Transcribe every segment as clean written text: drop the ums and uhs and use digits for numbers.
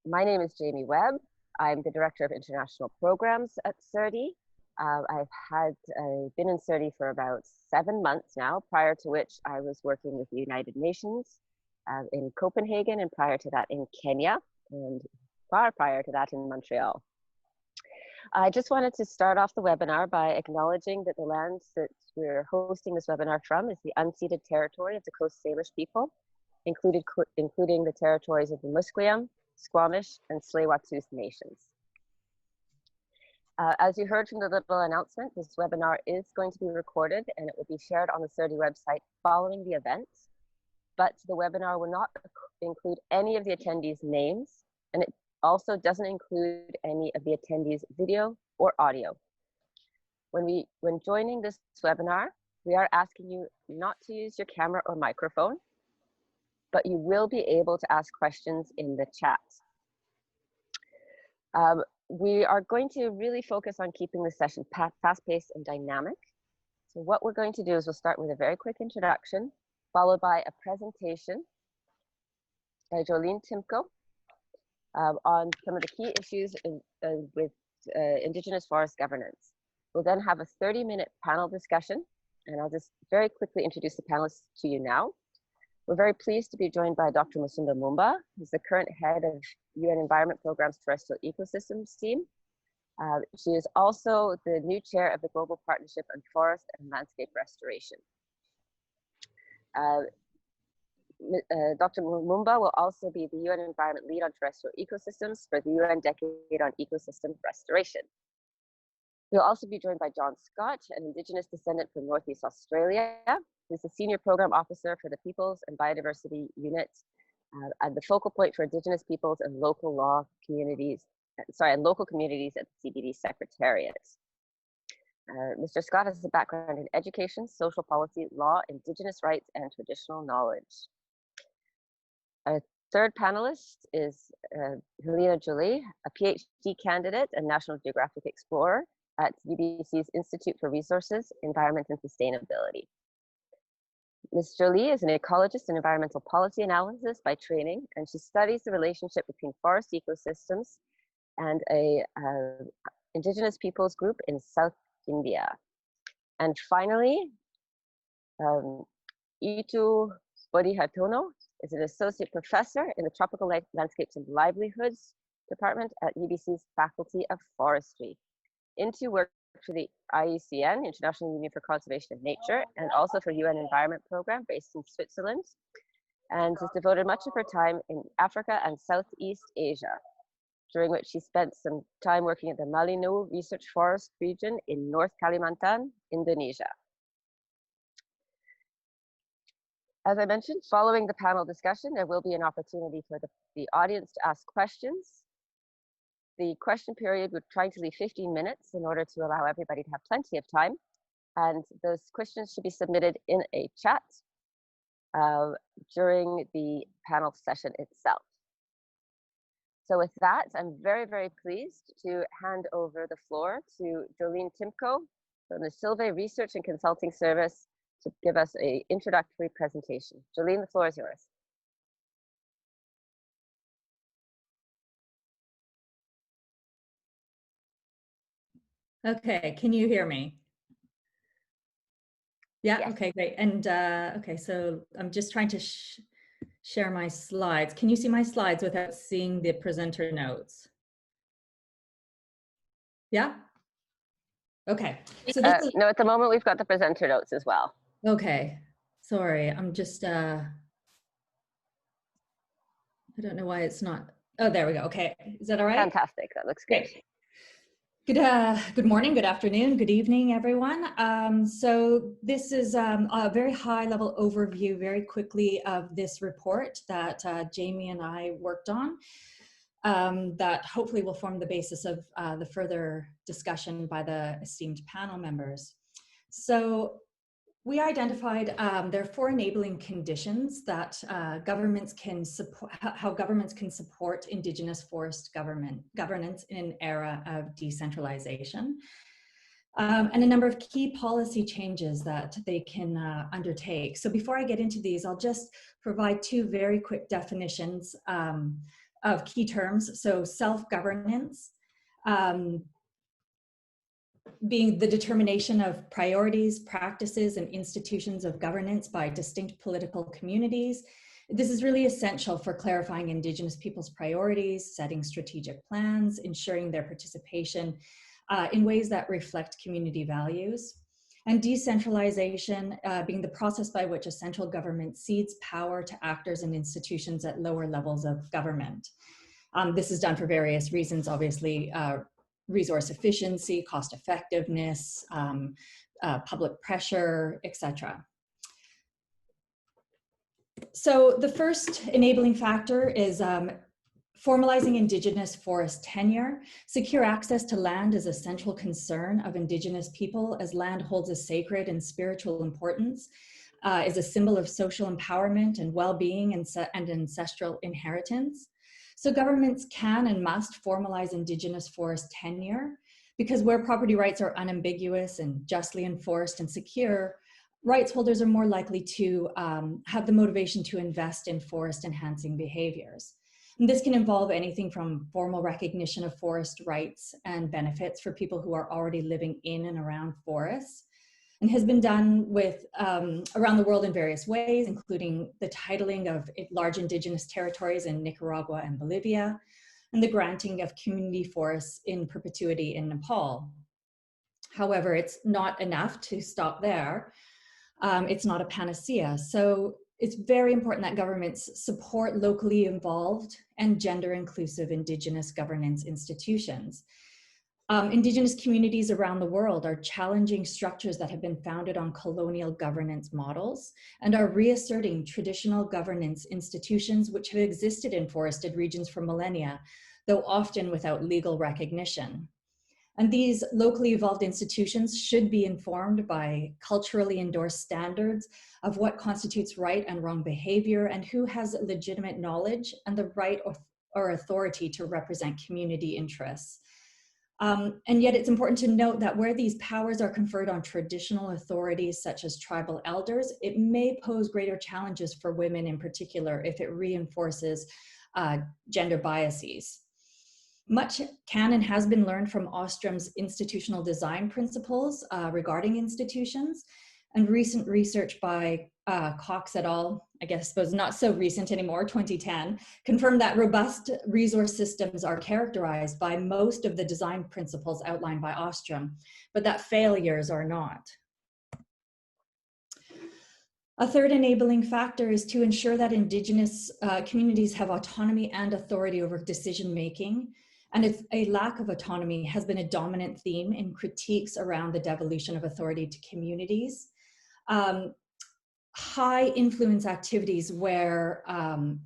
My name is Jamie Webb. I'm the Director of International Programs at CIRDI. I've been in CIRDI for about 7 months now, prior to which I was working with the United Nations in Copenhagen, and prior to that in Kenya, and far prior to that in Montreal. I just wanted to start off the webinar by acknowledging that the lands that we're hosting this webinar from is the unceded territory of the Coast Salish people, including the territories of the Musqueam, Squamish, and Tsleil-Waututh nations. As you heard from the little announcement, this webinar is going to be recorded and it will be shared on the CIRDI website following the event, but the webinar will not include any of the attendees' names, and it also doesn't include any of the attendees' video or audio. When joining this webinar, we are asking you not to use your camera or microphone, but you will be able to ask questions in the chat. We are going to really focus on keeping the session fast-paced and dynamic. So what we're going to do is we'll start with a very quick introduction, followed by a presentation by Joleen Timko on some of the key issues with Indigenous Forest Governance. We'll then have a 30-minute panel discussion, and I'll just very quickly introduce the panelists to you now. We're very pleased to be joined by Dr. Musunda Mumba, who's the current head of UN Environment Program's Terrestrial Ecosystems team. She is also the new chair of the Global Partnership on Forest and Landscape Restoration. Dr. Mumba will also be the UN Environment Lead on Terrestrial Ecosystems for the UN Decade on Ecosystem Restoration. We'll also be joined by John Scott, an Indigenous descendant from Northeast Australia, who's the Senior Program Officer for the Peoples and Biodiversity Unit and the focal point for Indigenous peoples and local communities at the CBD Secretariat. Mr. Scott has a background in education, social policy, law, Indigenous rights, and traditional knowledge. Our third panelist is Helena Jolie, a PhD candidate and National Geographic Explorer at UBC's Institute for Resources, Environment and Sustainability. Ms. Jolie is an ecologist in environmental policy analysis by training, and she studies the relationship between forest ecosystems and a Indigenous peoples group in South India. And finally, Itu Bodhihatono is an associate professor in the Tropical Landscapes and Livelihoods Department at UBC's Faculty of Forestry. Itu worked for the IUCN, International Union for Conservation of Nature, and also for UN Environment Program based in Switzerland, and has devoted much of her time in Africa and Southeast Asia, during which she spent some time working at the Malino Research Forest region in North Kalimantan, Indonesia. As I mentioned, following the panel discussion, there will be an opportunity for the audience to ask questions. The question period, we're trying to leave 15 minutes in order to allow everybody to have plenty of time. And those questions should be submitted in a chat during the panel session itself. So with that, I'm very, very pleased to hand over the floor to Joleen Timko from the Silve Research and Consulting Service to give us an introductory presentation. Joleen, the floor is yours. Okay, can you hear me? Yeah, yes. Okay, great. And okay, so I'm just trying to share my slides. Can you see my slides without seeing the presenter notes? Yeah? Okay. So this no, at the moment we've got the presenter notes as well. Okay, sorry, I'm just, I don't know why it's not, oh, there we go. Okay, is that all right? Fantastic, that looks good. Okay. Good morning, good afternoon, good evening, everyone. So this is a very high level overview very quickly of this report that Jamie and I worked on that hopefully will form the basis of the further discussion by the esteemed panel members. So we identified there are 4 enabling conditions that governments can support, how governments can support Indigenous forest governance in an era of decentralization, and a number of key policy changes that they can undertake. So before I get into these, I'll just provide 2 very quick definitions of key terms. So self-governance, being the determination of priorities, practices, and institutions of governance by distinct political communities. This is really essential for clarifying Indigenous people's priorities, setting strategic plans, ensuring their participation in ways that reflect community values. And decentralization being the process by which a central government cedes power to actors and institutions at lower levels of government. This is done for various reasons, obviously, resource efficiency, cost effectiveness, public pressure, etc. So the first enabling factor is formalizing Indigenous forest tenure. Secure access to land is a central concern of Indigenous people, as land holds a sacred and spiritual importance, is a symbol of social empowerment and well-being and ancestral inheritance. So governments can and must formalize Indigenous forest tenure, because where property rights are unambiguous and justly enforced and secure, rights holders are more likely to have the motivation to invest in forest enhancing behaviors. And this can involve anything from formal recognition of forest rights and benefits for people who are already living in and around forests, and has been done with around the world in various ways, including the titling of large Indigenous territories in Nicaragua and Bolivia, and the granting of community forests in perpetuity in Nepal. However, it's not enough to stop there. It's not a panacea. So it's very important that governments support locally involved and gender inclusive Indigenous governance institutions. Indigenous communities around the world are challenging structures that have been founded on colonial governance models and are reasserting traditional governance institutions which have existed in forested regions for millennia, though often without legal recognition. And these locally evolved institutions should be informed by culturally endorsed standards of what constitutes right and wrong behavior and who has legitimate knowledge and the right or authority to represent community interests. And yet it's important to note that where these powers are conferred on traditional authorities such as tribal elders, it may pose greater challenges for women in particular if it reinforces gender biases. Much can and has been learned from Ostrom's institutional design principles regarding institutions, and recent research by Cox et al., I suppose not so recent anymore, 2010, confirmed that robust resource systems are characterized by most of the design principles outlined by Ostrom, but that failures are not. A third enabling factor is to ensure that Indigenous communities have autonomy and authority over decision-making. And if a lack of autonomy has been a dominant theme in critiques around the devolution of authority to communities. High influence activities where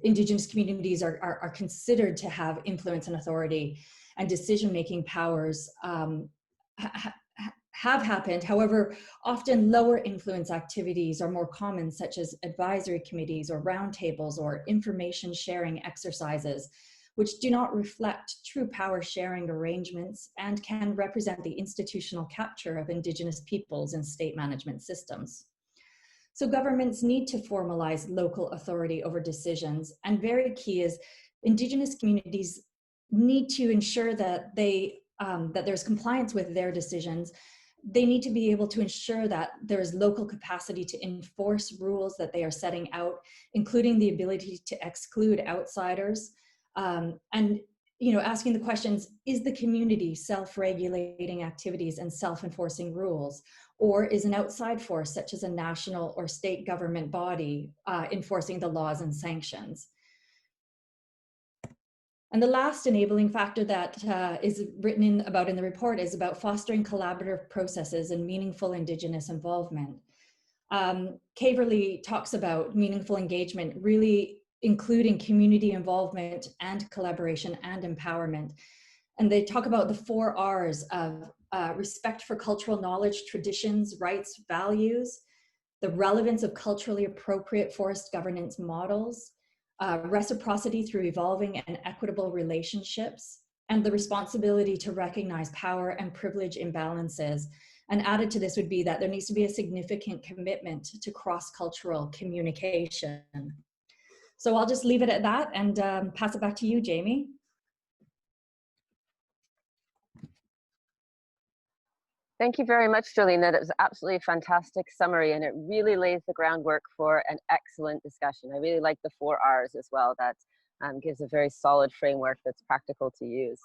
Indigenous communities are considered to have influence and authority and decision-making powers have happened. However, often lower influence activities are more common, such as advisory committees or roundtables or information sharing exercises, which do not reflect true power sharing arrangements and can represent the institutional capture of Indigenous peoples in state management systems. So governments need to formalize local authority over decisions, and very key is Indigenous communities need to ensure that that there's compliance with their decisions. They need to be able to ensure that there's local capacity to enforce rules that they are setting out, including the ability to exclude outsiders, and asking the questions, is the community self-regulating activities and self-enforcing rules? Or is an outside force, such as a national or state government body, enforcing the laws and sanctions? And the last enabling factor that is written about in the report is about fostering collaborative processes and meaningful Indigenous involvement. Caverly talks about meaningful engagement, really including community involvement and collaboration and empowerment. And they talk about the 4 R's of respect for cultural knowledge, traditions, rights, values, the relevance of culturally appropriate forest governance models, reciprocity through evolving and equitable relationships, and the responsibility to recognize power and privilege imbalances. And added to this would be that there needs to be a significant commitment to cross-cultural communication. So I'll just leave it at that and pass it back to you, Jamie. Thank you very much, Joleen. That was absolutely a fantastic summary, and it really lays the groundwork for an excellent discussion. I really like the 4 R's as well. That gives a very solid framework that's practical to use.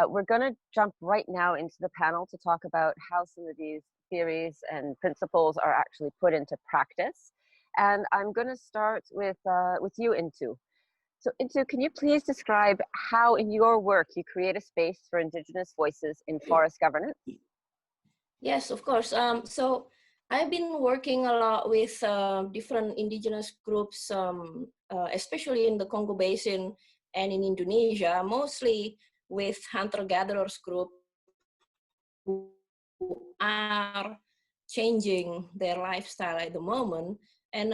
We're going to jump right now into the panel to talk about how some of these theories and principles are actually put into practice. And I'm going to start with you, Intu. So Intu, can you please describe how in your work you create a space for Indigenous voices in forest governance? Yes, of course. So I've been working a lot with different indigenous groups, especially in the Congo Basin and in Indonesia, mostly with hunter-gatherers group who are changing their lifestyle at the moment. And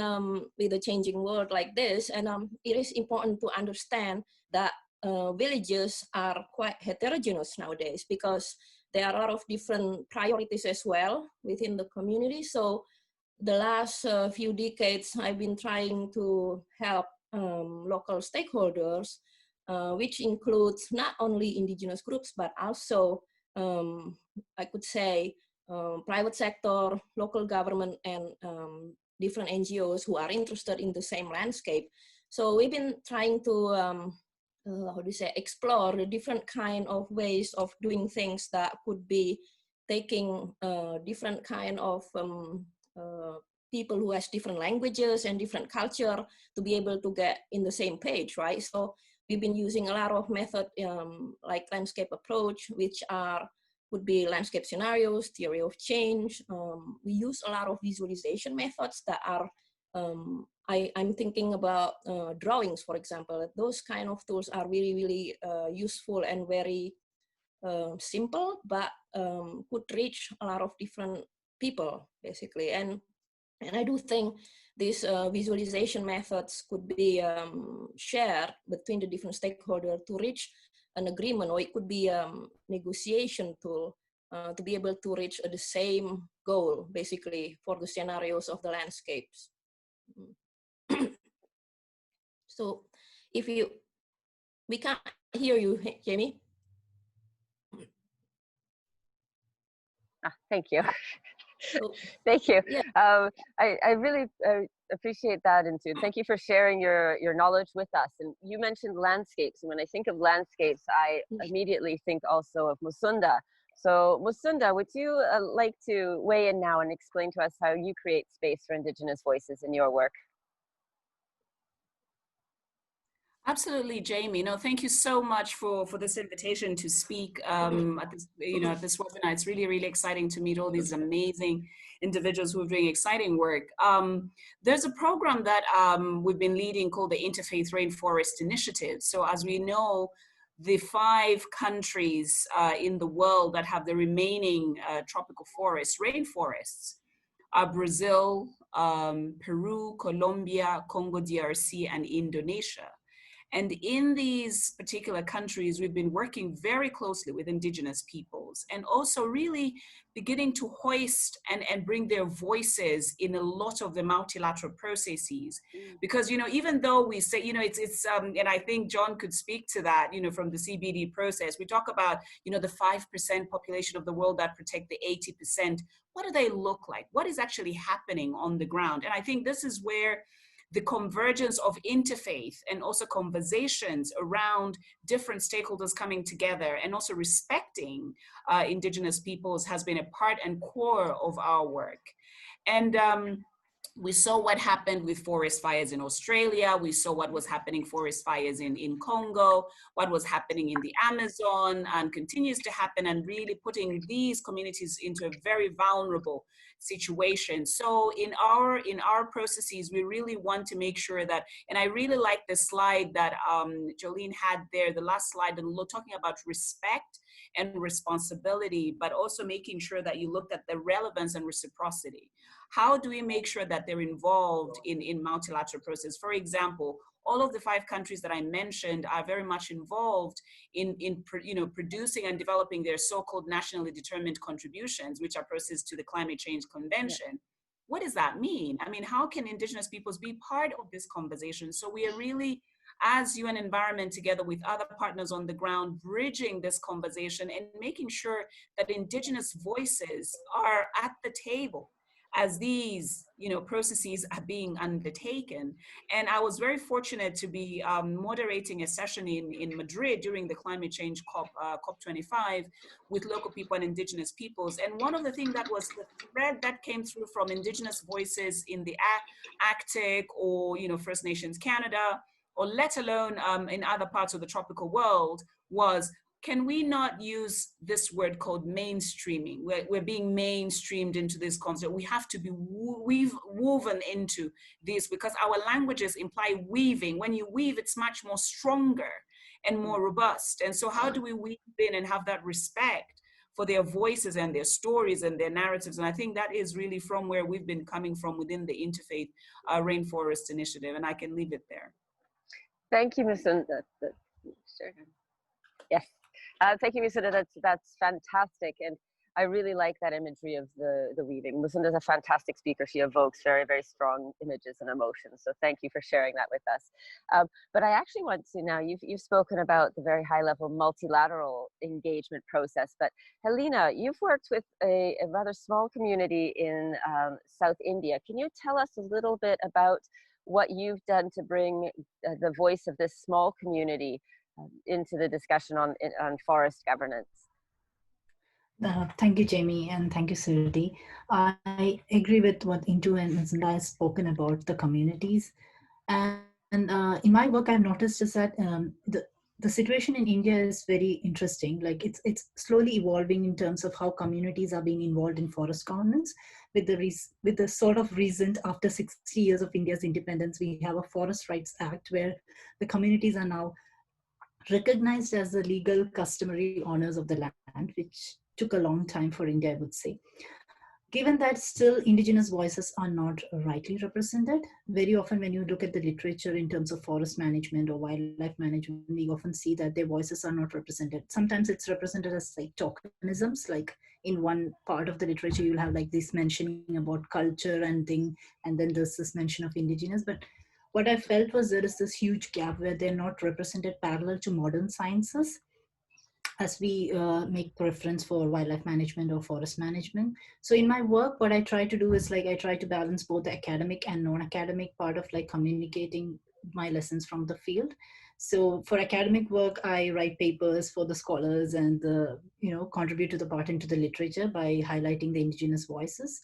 with a changing world like this, and it is important to understand that villages are quite heterogeneous nowadays, because there are a lot of different priorities as well within the community. So the last few decades, I've been trying to help local stakeholders, which includes not only indigenous groups, but also, I could say, private sector, local government, and different NGOs who are interested in the same landscape. So we've been trying to explore the different kind of ways of doing things that could be taking different kind of people who has different languages and different culture to be able to get in the same page, right? So we've been using a lot of method like landscape approach, which would be landscape scenarios, theory of change. We use a lot of visualization methods that are I'm thinking about drawings, for example. Those kind of tools are really, really useful and very simple, but could reach a lot of different people, basically. And I do think these visualization methods could be shared between the different stakeholders to reach an agreement, or it could be a negotiation tool to be able to reach the same goal, basically, for the scenarios of the landscapes. So we can't hear you, Jamie. Thank you. So, thank you. Yeah. I really appreciate that, and thank you for sharing your knowledge with us. And you mentioned landscapes, and when I think of landscapes, I immediately think also of Musunda. So Musunda, would you like to weigh in now and explain to us how you create space for Indigenous voices in your work? Absolutely, Jamie. No, thank you so much for this invitation to speak at this at this webinar. It's really, really exciting to meet all these amazing individuals who are doing exciting work. There's a program that we've been leading called the Interfaith Rainforest Initiative. So as we know, the 5 countries in the world that have the remaining tropical forests, rainforests, are Brazil, Peru, Colombia, Congo DRC, and Indonesia. And in these particular countries, we've been working very closely with indigenous peoples, and also really beginning to hoist and bring their voices in a lot of the multilateral processes. Because, even though we say, it's and I think John could speak to that, from the CBD process, we talk about, the 5% population of the world that protect the 80%. What do they look like? What is actually happening on the ground? And I think this is where the convergence of interfaith and also conversations around different stakeholders coming together and also respecting indigenous peoples has been a part and core of our work. And we saw what happened with forest fires in Australia. We saw what was happening forest fires in Congo, what was happening in the Amazon, and continues to happen, and really putting these communities into a very vulnerable situation. So in our processes, we really want to make sure that, and I really like the slide that Joleen had there, the last slide, and talking about respect and responsibility, but also making sure that you looked at the relevance and reciprocity. How do we make sure that they're involved in multilateral process? For example, all of the 5 countries that I mentioned are very much involved in producing and developing their so-called nationally determined contributions, which are processed to the Climate Change Convention. what does that mean? I mean, how can Indigenous peoples be part of this conversation? So we are really, as UN Environment, together with other partners on the ground, bridging this conversation and making sure that Indigenous voices are at the table as these, processes are being undertaken. And I was very fortunate to be moderating a session in Madrid during the climate change COP25 with local people and Indigenous peoples. And one of the things that was the thread that came through from Indigenous voices in the Arctic or, First Nations Canada, or let alone in other parts of the tropical world, was, can we not use this word called mainstreaming? We're being mainstreamed into this concept. We have to be woven into this, because our languages imply weaving. When you weave, it's much more stronger and more robust. And so how do we weave in and have that respect for their voices and their stories and their narratives? And I think that is really from where we've been coming from within the Interfaith Rainforest Initiative. And I can leave it there. Thank you, Ms. Sunda. Sure. Yes. Thank you, Ms. Sunda. That's fantastic. And I really like that imagery of the weaving. Ms. Sunda is a fantastic speaker. She evokes very, very strong images and emotions. So thank you for sharing that with us. But I actually want to now, you've spoken about the very high level multilateral engagement process, but Halina, you've worked with a rather small community in South India. Can you tell us a little bit about what you've done to bring the voice of this small community into the discussion on forest governance? Thank you, Jamie, and thank you, CIRDI. I agree with what Intu and Zunda has spoken about the communities. And in my work, I've noticed is that the situation in India is very interesting. Like it's slowly evolving in terms of how communities are being involved in forest governance. With the sort of recent, after 60 years of India's independence, we have a Forest Rights Act where the communities are now recognized as the legal customary owners of the land, which took a long time for India, I would say. Given that still Indigenous voices are not rightly represented, very often when you look at the literature in terms of forest management or wildlife management, we often see that their voices are not represented. Sometimes it's represented as like tokenisms, like in one part of the literature, you'll have like this mentioning about culture and thing, and then there's this mention of Indigenous. But what I felt was there is this huge gap where they're not represented parallel to modern sciences, as we make preference for wildlife management or forest management. So in my work, what I try to do is like, I try to balance both the academic and non-academic part of like communicating my lessons from the field. So for academic work, I write papers for the scholars and contribute to the part into the literature by highlighting the Indigenous voices.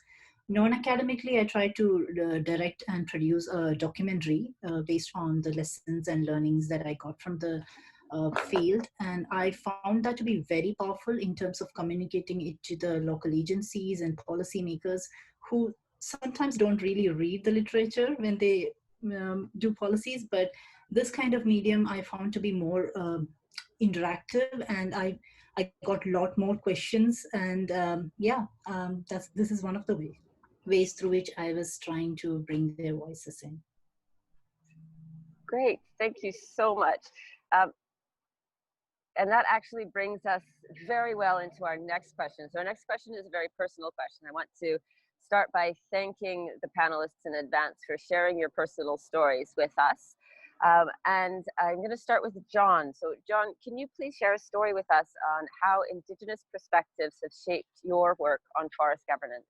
Non-academically, I try to direct and produce a documentary based on the lessons and learnings that I got from the field, and I found that to be very powerful in terms of communicating it to the local agencies and policymakers who sometimes don't really read the literature when they do policies, but this kind of medium I found to be more interactive, and I got a lot more questions, and this is one of the ways through which I was trying to bring their voices in. Great, thank you so much. And that actually brings us very well into our next question. So our next question is a very personal question. I want to start by thanking the panelists in advance for sharing your personal stories with us. And I'm going to start with John. So John, can you please share a story with us on how Indigenous perspectives have shaped your work on forest governance?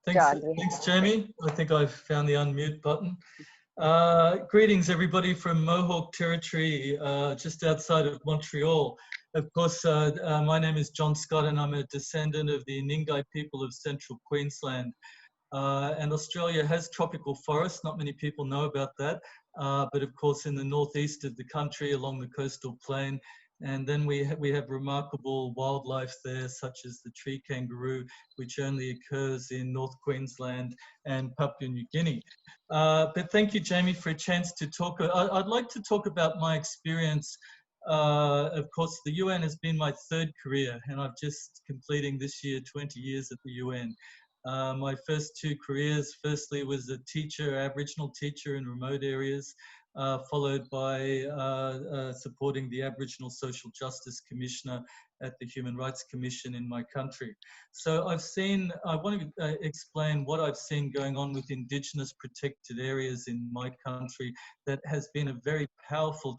Thanks, Jamie. I think I've found the unmute button. Greetings, everybody from Mohawk Territory, just outside of Montreal. Of course, my name is John Scott, and I'm a descendant of the Ningay people of central Queensland. And Australia has tropical forests. Not many people know about that. But of course, in the northeast of the country, along the coastal plain, and then we have remarkable wildlife there, such as the tree kangaroo, which only occurs in North Queensland and Papua New Guinea. But thank you, Jamie, for a chance to talk. I'd like to talk about my experience. Of course, the UN has been my third career, and I'm just completing this year 20 years at the UN. My first two careers, firstly was a teacher, Aboriginal teacher in remote areas. followed by supporting the Aboriginal Social Justice Commissioner at the Human Rights Commission in my country. So I want to explain what I've seen going on with Indigenous protected areas in my country that has been a very powerful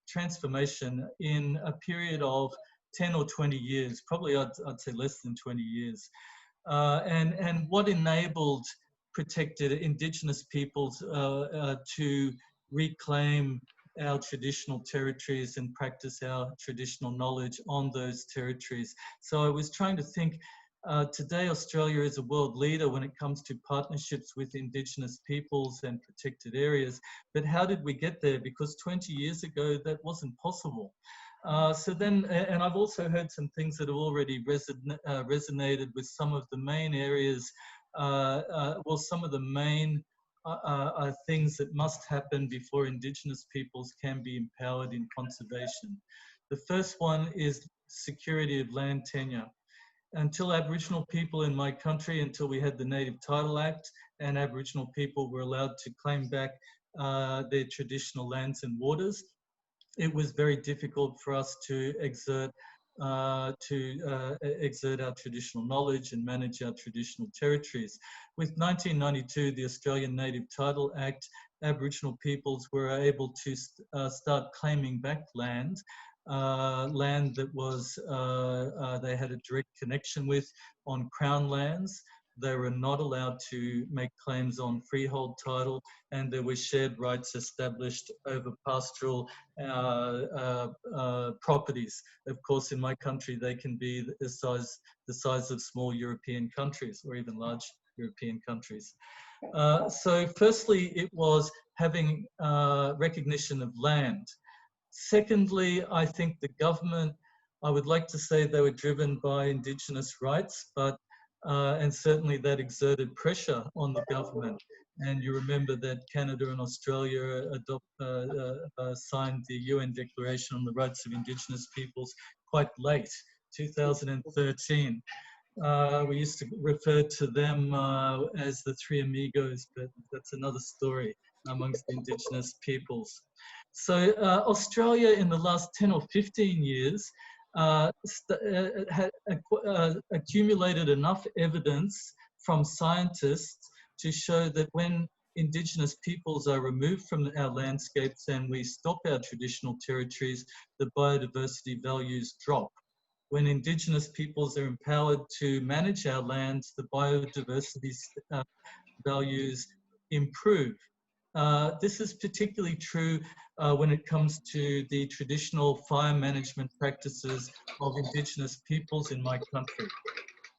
transformation in a period of 10 or 20 years, probably I'd say less than 20 years. And what enabled protected Indigenous peoples to reclaim our traditional territories and practice our traditional knowledge on those territories. So I was trying to think, today Australia is a world leader when it comes to partnerships with Indigenous peoples and protected areas, but how did we get there? Because 20 years ago that wasn't possible. So then, and I've also heard some things that have already resonated with some of the main areas, well, some of the main things that must happen before Indigenous peoples can be empowered in conservation. The first one is security of land tenure. Until Aboriginal people in my country, until we had the Native Title Act and Aboriginal people were allowed to claim back their traditional lands and waters, it was very difficult for us to exert our traditional knowledge and manage our traditional territories. With 1992, the Australian Native Title Act, Aboriginal peoples were able to start claiming back land that was they had a direct connection with on Crown lands. They were not allowed to make claims on freehold title, and there were shared rights established over pastoral properties. Of course, in my country, they can be the size of small European countries or even large European countries. So firstly, it was having recognition of land. Secondly, I think the government, I would like to say they were driven by Indigenous rights, but and certainly that exerted pressure on the government. And you remember that Canada and Australia signed the UN Declaration on the Rights of Indigenous Peoples quite late, 2013. We used to refer to them as the Three Amigos, but that's another story amongst Indigenous peoples. So Australia in the last 10 or 15 years had accumulated enough evidence from scientists to show that when Indigenous peoples are removed from our landscapes and we stop our traditional territories, the biodiversity values drop. When Indigenous peoples are empowered to manage our lands, the biodiversity values improve. This is particularly true when it comes to the traditional fire management practices of Indigenous peoples in my country.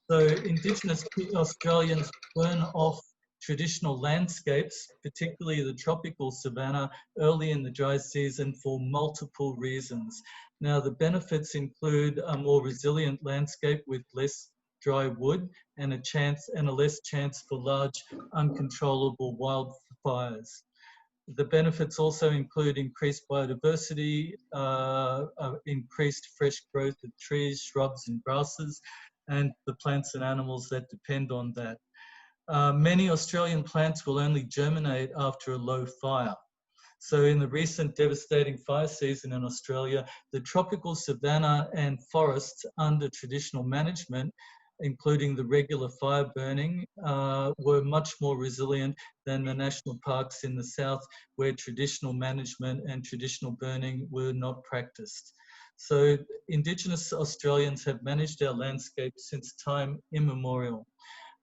So Indigenous Australians burn off traditional landscapes, particularly the tropical savanna, early in the dry season for multiple reasons. Now, the benefits include a more resilient landscape with less dry wood and a less chance for large uncontrollable wildfires. The benefits also include increased biodiversity, increased fresh growth of trees, shrubs and grasses, and the plants and animals that depend on that. Many Australian plants will only germinate after a low fire. So in the recent devastating fire season in Australia, the tropical savanna and forests under traditional management, including the regular fire burning, were much more resilient than the national parks in the south, where traditional management and traditional burning were not practiced. So Indigenous Australians have managed our landscape since time immemorial.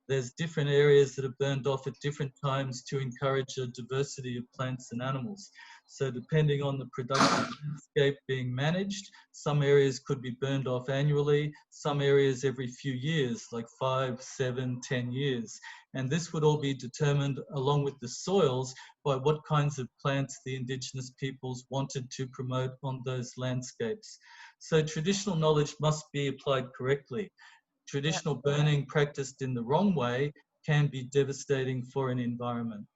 There's different areas that are burned off at different times to encourage a diversity of plants and animals. So depending on the productive landscape being managed, some areas could be burned off annually, some areas every few years, like 5, 7, 10 years. And this would all be determined along with the soils by what kinds of plants the Indigenous peoples wanted to promote on those landscapes. So traditional knowledge must be applied correctly. Traditional burning practiced in the wrong way can be devastating for an environment.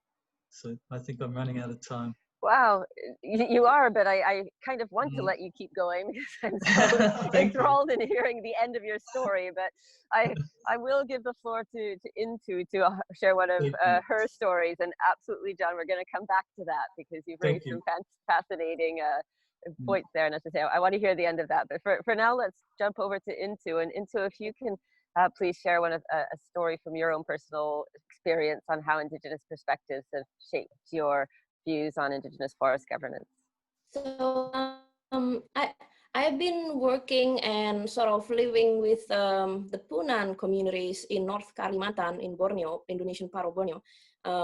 So I think I'm running out of time. Wow, you are, but I kind of want to let you keep going because I'm so enthralled in hearing the end of your story. But I will give the floor to Intu to share one of her stories. And absolutely, John, we're going to come back to that because you've raised some fascinating points there. And as I say, I want to hear the end of that. But for now, let's jump over to Intu. And Intu, if you can please share one of a story from your own personal experience on how Indigenous perspectives have shaped your views on Indigenous forest governance. So I've been working and sort of living with the Punan communities in North Kalimantan in Borneo, Indonesian part of Borneo,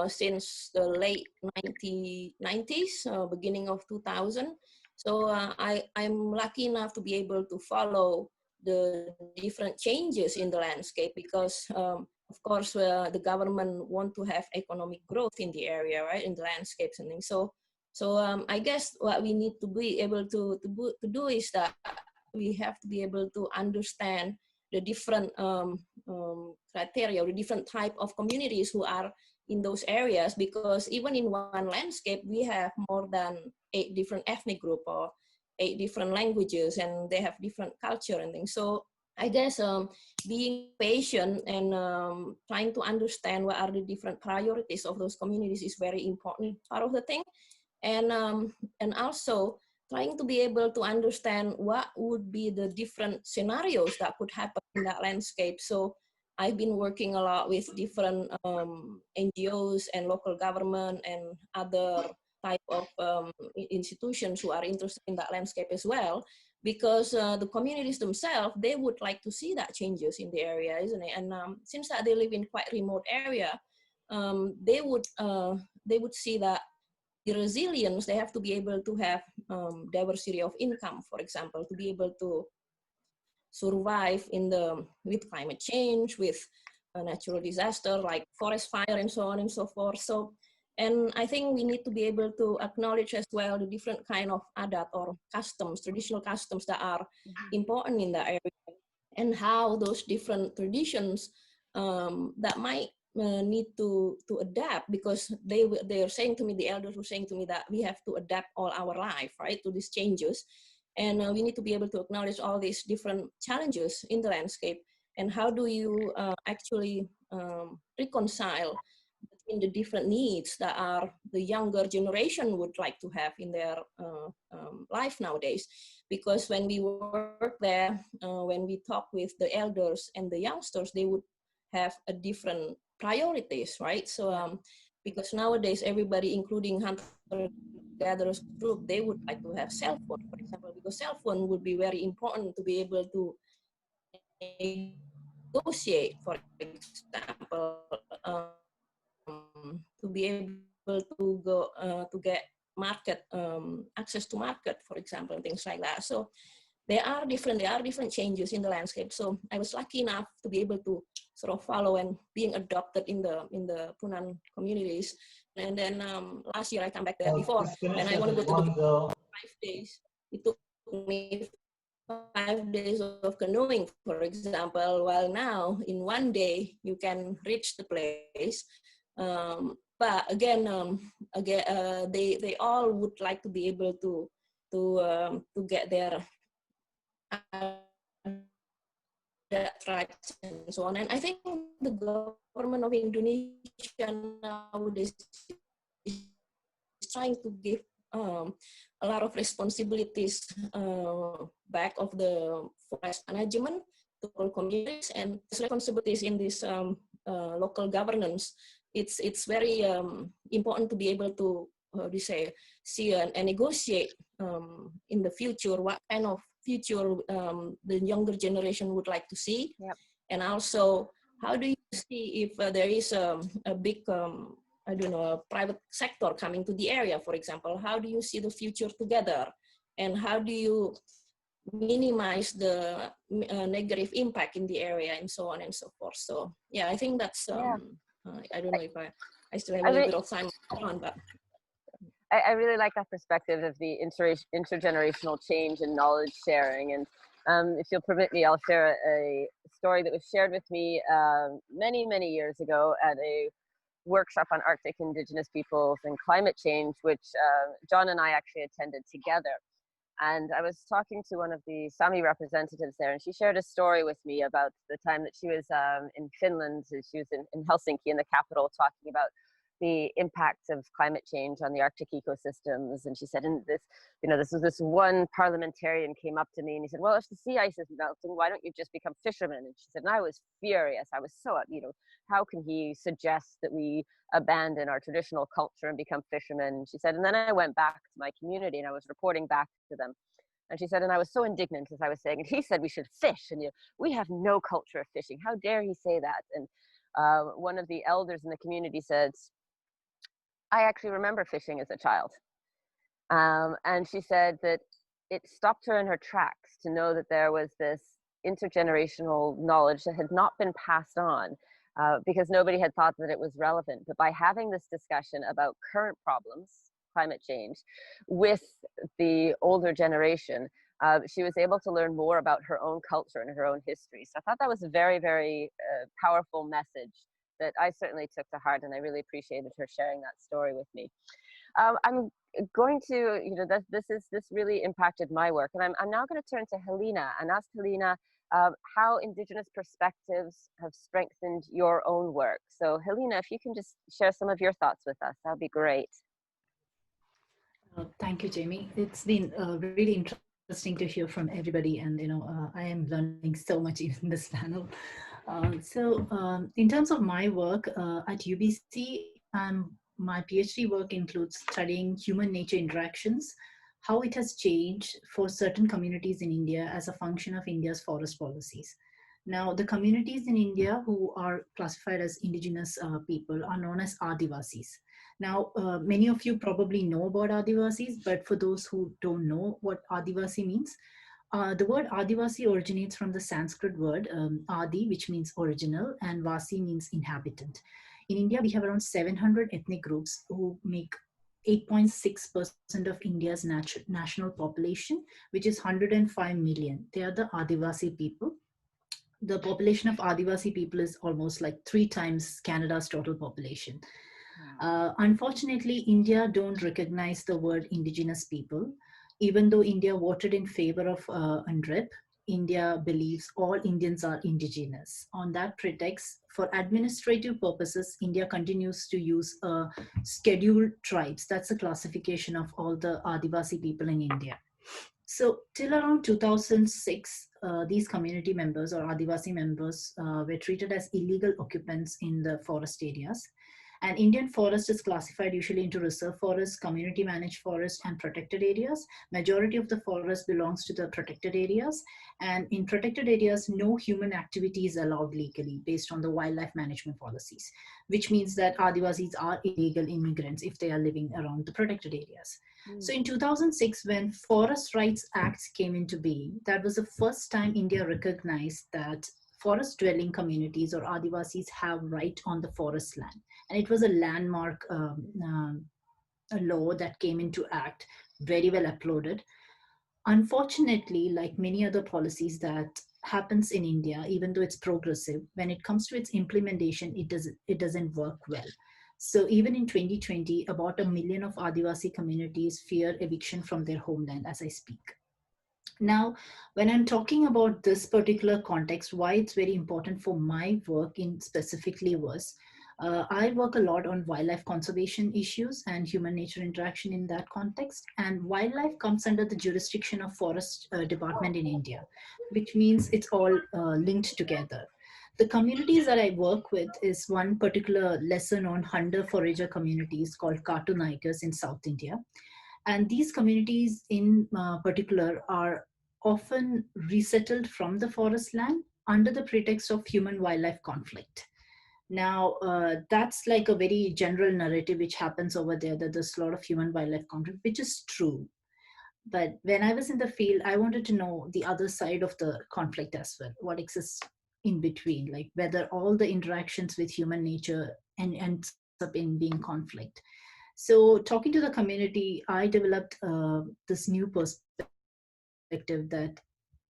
since the late 1990s, beginning of 2000. So I'm lucky enough to be able to follow the different changes in the landscape because of course, the government want to have economic growth in the area, right, in the landscapes and things. So I guess what we need to be able to do is that we have to be able to understand the different criteria, or the different type of communities who are in those areas, because even in one landscape, we have more than 8 different ethnic groups or 8 different languages, and they have different culture and things. So I guess being patient and trying to understand what are the different priorities of those communities is very important part of the thing. And also trying to be able to understand what would be the different scenarios that could happen in that landscape. So I've been working a lot with different NGOs and local government and other type of institutions who are interested in that landscape as well, because the communities themselves, they would like to see that changes in the area, isn't it? And since that they live in quite remote area, they would see that the resilience, they have to be able to have diversity of income, for example, to be able to survive with climate change, with a natural disaster like forest fire and so on and so forth. So, and I think we need to be able to acknowledge as well the different kind of adat or customs, traditional customs that are important in the area, and how those different traditions that might need to adapt, because they are saying to me, the elders were saying to me that we have to adapt all our life, right, to these changes. And we need to be able to acknowledge all these different challenges in the landscape. And how do you actually reconcile between the different needs that are the younger generation would like to have in their life nowadays? Because when we work there, when we talk with the elders and the youngsters, they would have a different priorities, right? So because nowadays everybody, including hunter-gatherers group, they would like to have cell phone, for example, because cell phone would be very important to be able to negotiate, for example, to be able to go to get market access to market, for example, and things like that. So there are different changes in the landscape. So I was lucky enough to be able to sort of follow and being adopted in the Punan communities. And then last year I come back there before, and I want to go to the 5 days. It took me 5 days of canoeing, for example, while now in 1 day you can reach the place. But again, they all would like to be able to get their tribes and so on. And I think the government of Indonesia nowadays is trying to give a lot of responsibilities back of the forest management to local communities, and responsibilities in this local governance. It's very important to be able to see and negotiate in the future what kind of future the younger generation would like to see. Yep. And also, how do you see if there is a big I don't know, a private sector coming to the area, for example? How do you see the future together? And how do you minimize the negative impact in the area, and so on and so forth? So yeah, I think that's I don't know if I still have a little bit of time on, but I really like that perspective of the intergenerational change and knowledge sharing. And if you'll permit me, I'll share a story that was shared with me many years ago at a workshop on Arctic Indigenous peoples and climate change, which John and I actually attended together. And I was talking to one of the Sami representatives there, and she shared a story with me about the time that she was in Finland. She was in Helsinki, in the capital, talking about the impacts of climate change on the Arctic ecosystems. And she said, and this, this one parliamentarian came up to me and he said, well, if the sea ice is melting, why don't you just become fishermen? And she said, and I was furious. I was so, how can he suggest that we abandon our traditional culture and become fishermen? She said, and then I went back to my community and I was reporting back to them. And she said, and I was so indignant, as I was saying, and he said we should fish, and we have no culture of fishing. How dare he say that? And one of the elders in the community said, I actually remember fishing as a child. And she said that it stopped her in her tracks to know that there was this intergenerational knowledge that had not been passed on because nobody had thought that it was relevant. But by having this discussion about current problems, climate change, with the older generation, she was able to learn more about her own culture and her own history. So I thought that was a very, very powerful message that I certainly took to heart, and I really appreciated her sharing that story with me. I'm going to, this really impacted my work, and I'm now going to turn to Halina and ask Halina how Indigenous perspectives have strengthened your own work. So Halina, if you can just share some of your thoughts with us, that'd be great. Thank you, Jamie. It's been really interesting to hear from everybody, and I am learning so much in this panel. In terms of my work at UBC, my PhD work includes studying human-nature interactions, how it has changed for certain communities in India as a function of India's forest policies. Now, the communities in India who are classified as indigenous people are known as Adivasis. Now, many of you probably know about Adivasis, but for those who don't know what Adivasi means, the word Adivasi originates from the Sanskrit word Adi, which means original, and Vasi means inhabitant. In India, we have around 700 ethnic groups who make 8.6% of India's national population, which is 105 million. They are the Adivasi people. The population of Adivasi people is almost like 3 times Canada's total population. Unfortunately, India don't recognize the word indigenous people. Even though India voted in favor of UNDRIP, India believes all Indians are indigenous. On that pretext, for administrative purposes, India continues to use scheduled tribes. That's a classification of all the Adivasi people in India. So till around 2006, these community members or Adivasi members were treated as illegal occupants in the forest areas. And Indian forest is classified usually into reserve forest, community managed forest, and protected areas. Majority of the forest belongs to the protected areas. And in protected areas, no human activity is allowed legally based on the wildlife management policies, which means that Adivasis are illegal immigrants if they are living around the protected areas. So in 2006, when Forest Rights Acts came into being, that was the first time India recognized that forest dwelling communities or Adivasis have right on the forest land. And it was a landmark a law that came into act, very well applauded. Unfortunately, like many other policies that happens in India, even though it's progressive, when it comes to its implementation, it doesn't work well. So even in 2020, about 1 million of Adivasi communities fear eviction from their homeland as I speak. Now, when I'm talking about this particular context, why it's very important for my work in specifically was, I work a lot on wildlife conservation issues and human-nature interaction in that context. And wildlife comes under the jurisdiction of Forest Department in India, which means it's all linked together. The communities that I work with is one particular lesser known hunter-forager communities called Katunaikas in South India. And these communities in particular are often resettled from the forest land under the pretext of human-wildlife conflict. Now, that's like a very general narrative which happens over there, that there's a lot of human-wildlife conflict, which is true. But when I was in the field, I wanted to know the other side of the conflict as well, what exists in between, like whether all the interactions with human nature ends up in being conflict. So talking to the community, I developed this new perspective that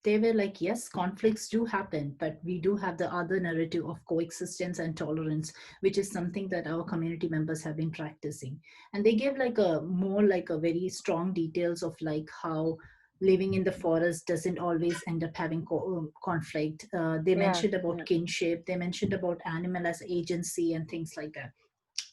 they were like, yes, conflicts do happen, but we do have the other narrative of coexistence and tolerance, which is something that our community members have been practicing. And they gave like a more like a very strong details of like how living in the forest doesn't always end up having conflict. They mentioned about kinship, they mentioned about animal as agency and things like that.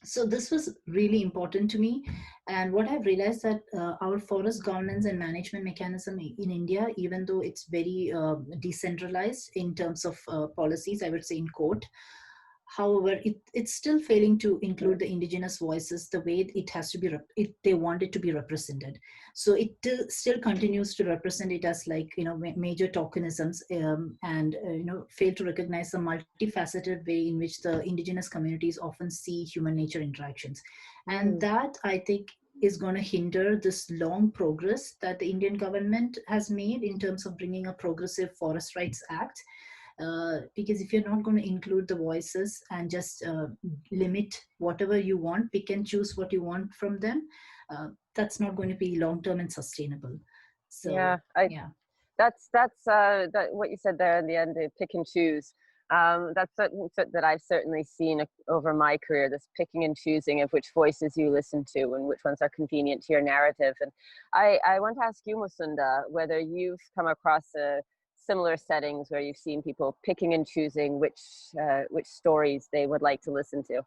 So this was really important to me. And what I've realized that our forest governance and management mechanism in India, even though it's very decentralized in terms of policies, I would say in quote, however, it's still failing to include the indigenous voices the way it has to be, they want it to be represented. So it still continues to represent it as like, you know, major tokenisms, and, you know, fail to recognize the multifaceted way in which the indigenous communities often see human nature interactions. And that, I think, is going to hinder this long progress that the Indian government has made in terms of bringing a progressive Forest Rights Act. Because if you're not going to include the voices and just limit whatever you want, pick and choose what you want from them, that's not going to be long-term and sustainable. So that's that what you said there in the end, the pick and choose. That's something that I've certainly seen over my career, this picking and choosing of which voices you listen to and which ones are convenient to your narrative. And I want to ask you, Musunda, whether you've come across similar settings where you've seen people picking and choosing which stories they would like to listen to.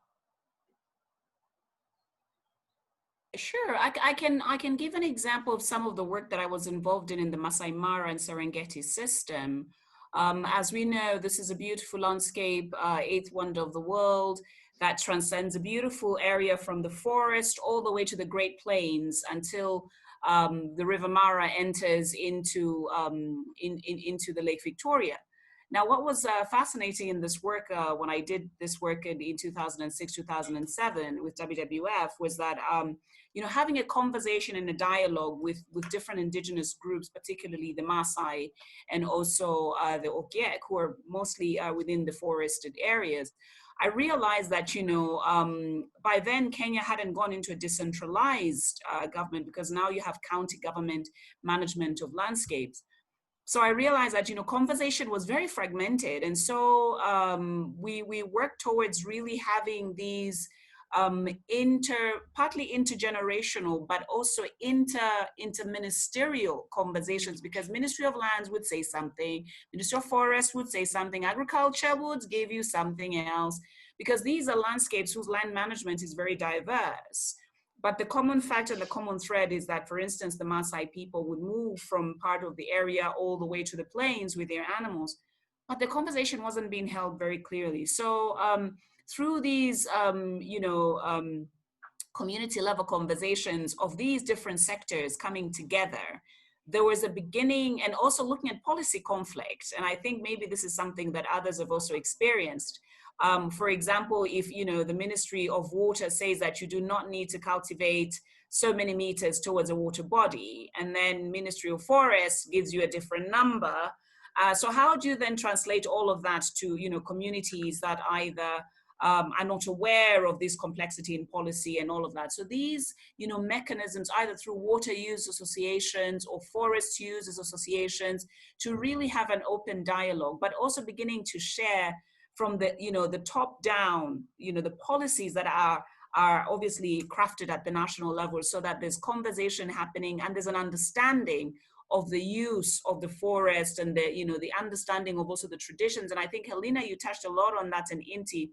Sure, I can give an example of some of the work that I was involved in the Masai Mara and Serengeti system. As we know, this is a beautiful landscape, eighth wonder of the world, that transcends a beautiful area from the forest all the way to the Great Plains until the River Mara enters into the Lake Victoria. Now, what was fascinating in this work, when I did this work in 2006, 2007 with WWF, was that you know, having a conversation and a dialogue with different indigenous groups, particularly the Maasai and also the Okiek, who are mostly within the forested areas, I realized that, you know, by then Kenya hadn't gone into a decentralized government, because now you have county government management of landscapes. So I realized that, you know, conversation was very fragmented. And so we worked towards really having these partly intergenerational, but also interministerial conversations, because Ministry of Lands would say something, Ministry of Forests would say something, Agriculture would give you something else, because these are landscapes whose land management is very diverse. But the common factor, the common thread is that, for instance, the Maasai people would move from part of the area all the way to the plains with their animals, but the conversation wasn't being held very clearly. So through these, community level conversations of these different sectors coming together, there was a beginning, and also looking at policy conflict. And I think maybe this is something that others have also experienced. For example, if, you know, the Ministry of Water says that you do not need to cultivate so many meters towards a water body, and then Ministry of Forests gives you a different number. So how do you then translate all of that to, you know, communities that either are not aware of this complexity in policy and all of that? So these, you know, mechanisms, either through water use associations or forest users associations, to really have an open dialogue, but also beginning to share from the, you know, the top down, you know, the policies that are obviously crafted at the national level, so that there's conversation happening and there's an understanding of the use of the forest and the, you know, the understanding of also the traditions. And I think, Helena, you touched a lot on that, and Inti.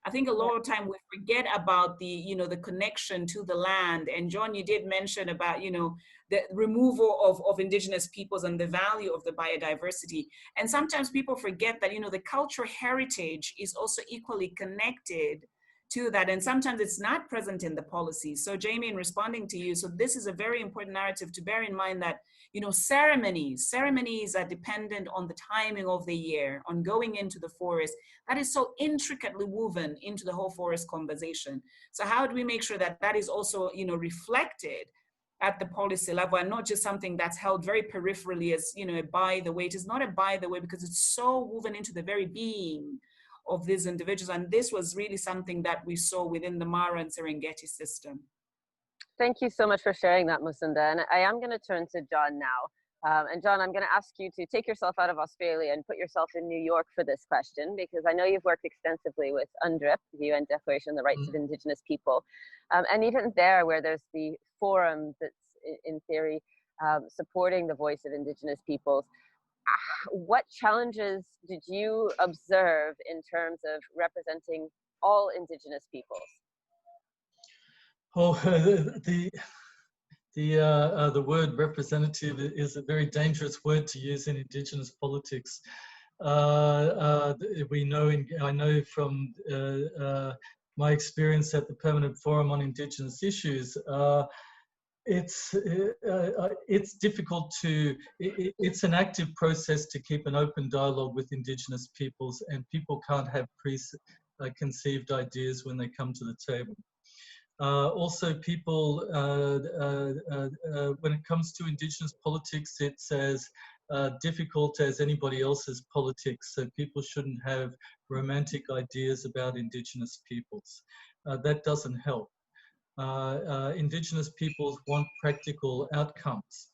I think a lot of time we forget about the, you know, the connection to the land. And John, you did mention about, you know, the removal of indigenous peoples and the value of the biodiversity. And sometimes people forget that, you know, the cultural heritage is also equally connected to that. And sometimes it's not present in the policy. So Jamie, in responding to you, so this is a very important narrative to bear in mind, that, you know, ceremonies are dependent on the timing of the year, on going into the forest. That is so intricately woven into the whole forest conversation. So how do we make sure that that is also, you know, reflected at the policy level, and not just something that's held very peripherally as, you know, a by the way? It is not a by the way, because it's so woven into the very being of these individuals. And this was really something that we saw within the Mara and Serengeti system. Thank you so much for sharing that, Musunda. And I am going to turn to John now. And John, I'm going to ask you to take yourself out of Australia and put yourself in New York for this question, because I know you've worked extensively with UNDRIP, the UN Declaration on the Rights of Indigenous People. And even there, where there's the forum that's in theory supporting the voice of Indigenous peoples, what challenges did you observe in terms of representing all Indigenous peoples? Oh, the word representative is a very dangerous word to use in Indigenous politics. We know, I know from my experience at the Permanent Forum on Indigenous Issues, it's difficult to, it's an active process to keep an open dialogue with Indigenous peoples, and people can't have preconceived ideas when they come to the table. Also, people, when it comes to Indigenous politics, it's as difficult as anybody else's politics, so people shouldn't have romantic ideas about Indigenous peoples. That doesn't help. Indigenous peoples want practical outcomes.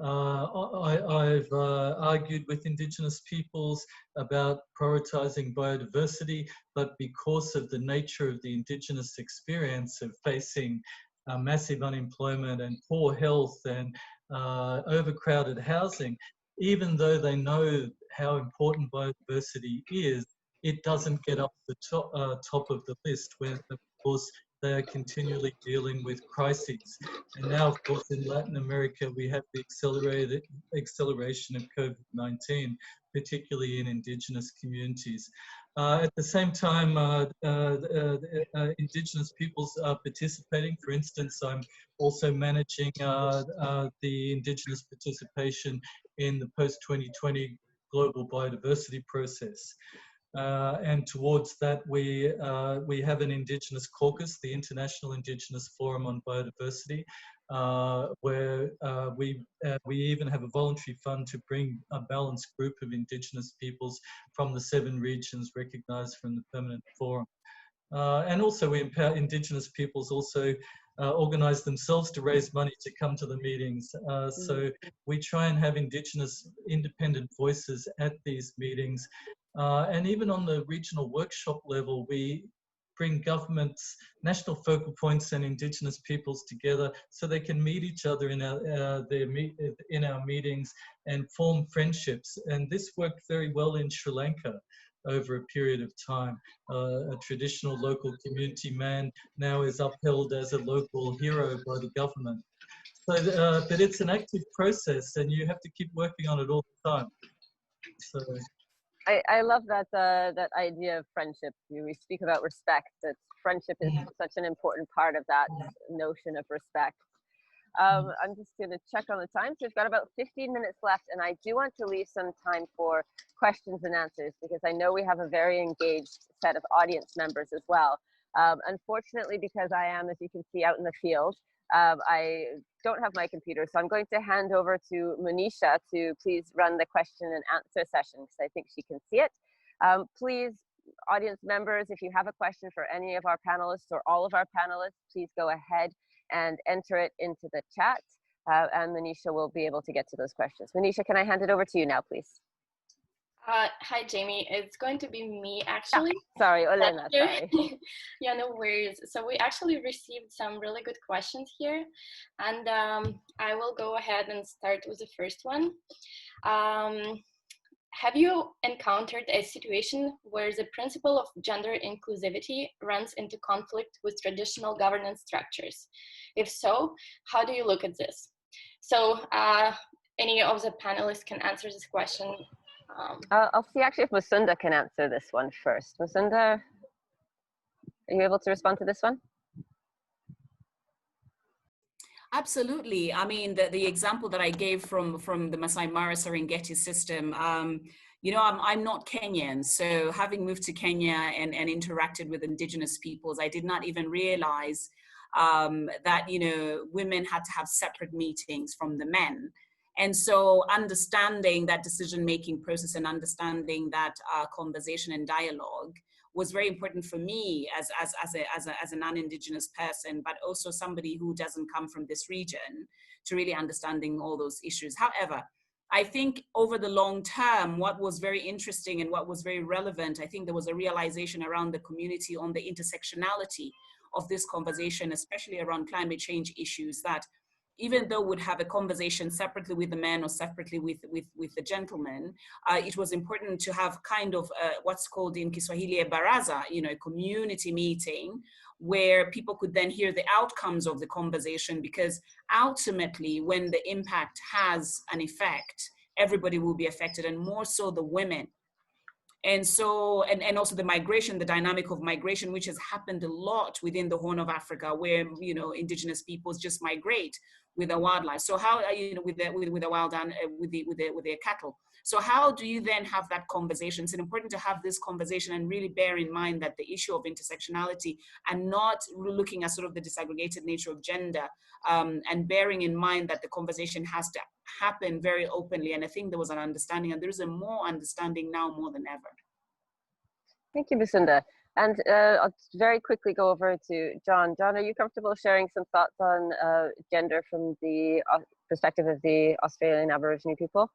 I've argued with Indigenous peoples about prioritising biodiversity, but because of the nature of the Indigenous experience of facing massive unemployment and poor health and overcrowded housing, even though they know how important biodiversity is, it doesn't get up the top of the list, when, of course, they are continually dealing with crises. And now, of course, in Latin America, we have the acceleration of COVID-19, particularly in Indigenous communities. At the same time, Indigenous peoples are participating. For instance, I'm also managing the Indigenous participation in the post-2020 global biodiversity process. And towards that, we have an Indigenous caucus, the International Indigenous Forum on Biodiversity, where we even have a voluntary fund to bring a balanced group of Indigenous peoples from the 7 regions recognised from the Permanent Forum. And also we empower Indigenous peoples also organise themselves to raise money to come to the meetings. So we try and have Indigenous independent voices at these meetings. And even on the regional workshop level, we bring governments, national focal points and Indigenous peoples together so they can meet each other in our meetings and form friendships. And this worked very well in Sri Lanka over a period of time. A traditional local community man now is upheld as a local hero by the government. So, but it's an active process and you have to keep working on it all the time. So. I love that that idea of friendship. We speak about respect. That friendship is such an important part of that notion of respect. I'm just going to check on the time. So we've got about 15 minutes left, and I do want to leave some time for questions and answers because I know we have a very engaged set of audience members as well. Unfortunately, because I am, as you can see, out in the field, I don't have my computer, so I'm going to hand over to Manisha to please run the question and answer session because I think she can see it. Please, audience members, if you have a question for any of our panelists or all of our panelists, please go ahead and enter it into the chat, and Manisha will be able to get to those questions. Manisha, can I hand it over to you now, please? Hi, Jamie. It's going to be me, actually. Sorry, Olena, sorry. Yeah, no worries. So we actually received some really good questions here, and I will go ahead and start with the first one. Have you encountered a situation where the principle of gender inclusivity runs into conflict with traditional governance structures? If so, how do you look at this? So any of the panelists can answer this question. I'll see actually if Musunda can answer this one first. Musunda, are you able to respond to this one? Absolutely. I mean, the example that I gave from the Masai Mara Serengeti system, you know, I'm not Kenyan. So having moved to Kenya and interacted with Indigenous peoples, I did not even realize that, you know, women had to have separate meetings from the men. And so understanding that decision-making process and understanding that conversation and dialogue was very important for me as a non-Indigenous person, but also somebody who doesn't come from this region, to really understanding all those issues. However, I think over the long term, what was very interesting and what was very relevant, I think there was a realization around the community on the intersectionality of this conversation, especially around climate change issues, that even though we'd have a conversation separately with the men or separately with the gentlemen, it was important to have kind of what's called in Kiswahili a baraza, a community meeting where people could then hear the outcomes of the conversation, because ultimately when the impact has an effect, everybody will be affected, and more so the women. And so, and also the migration, the dynamic of migration, which has happened a lot within the Horn of Africa, where, indigenous peoples just migrate with the wildlife. So how, with the wild and with their cattle. So how do you then have that conversation? It's important to have this conversation and really bear in mind that the issue of intersectionality, and not looking at sort of the disaggregated nature of gender, and bearing in mind that the conversation has to happen very openly. And I think there was an understanding, and there's a more understanding now more than ever. Thank you, Lucinda. And I'll very quickly go over to John. John, are you comfortable sharing some thoughts on gender from the perspective of the Australian Aboriginal people?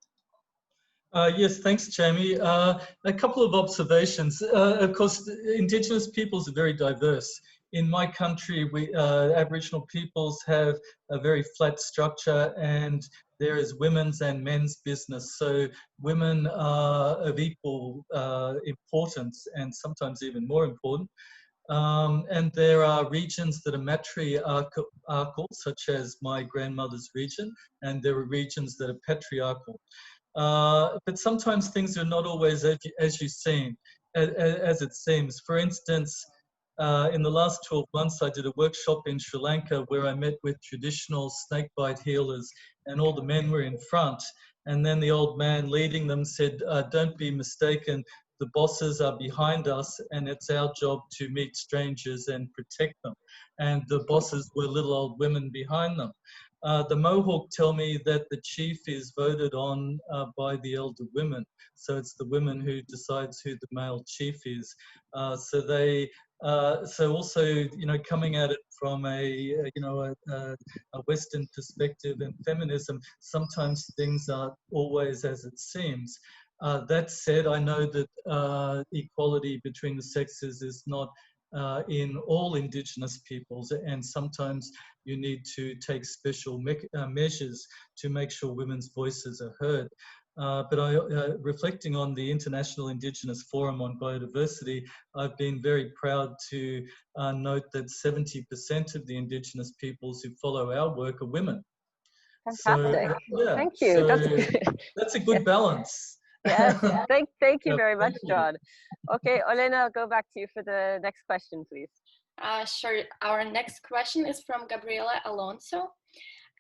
Yes, thanks, Jamie. A couple of observations. Of course, Indigenous peoples are very diverse. In my country, Aboriginal peoples have a very flat structure, and there is women's and men's business. So women are of equal importance, and sometimes even more important. And there are regions that are matriarchal, such as my grandmother's region, and there are regions that are patriarchal. But sometimes things are not always as it seems. For instance, in the last 12 months, I did a workshop in Sri Lanka where I met with traditional snakebite healers, and all the men were in front. And then the old man leading them said, don't be mistaken, the bosses are behind us, and it's our job to meet strangers and protect them. And the bosses were little old women behind them. The Mohawk tell me that the chief is voted on by the elder women. So it's the women who decides who the male chief is. So also, coming at it from a Western perspective and feminism, sometimes things aren't always as it seems. That said, I know that equality between the sexes is not in all Indigenous peoples, and sometimes you need to take special measures to make sure women's voices are heard. But reflecting on the International Indigenous Forum on Biodiversity, I've been very proud to note that 70% of the Indigenous peoples who follow our work are women. Fantastic. So, yeah, thank you. so that's a good balance. Yes, thank you very much, you. John. Okay, Olena, I'll go back to you for the next question, please. Sure. Our next question is from Gabriela Alonso.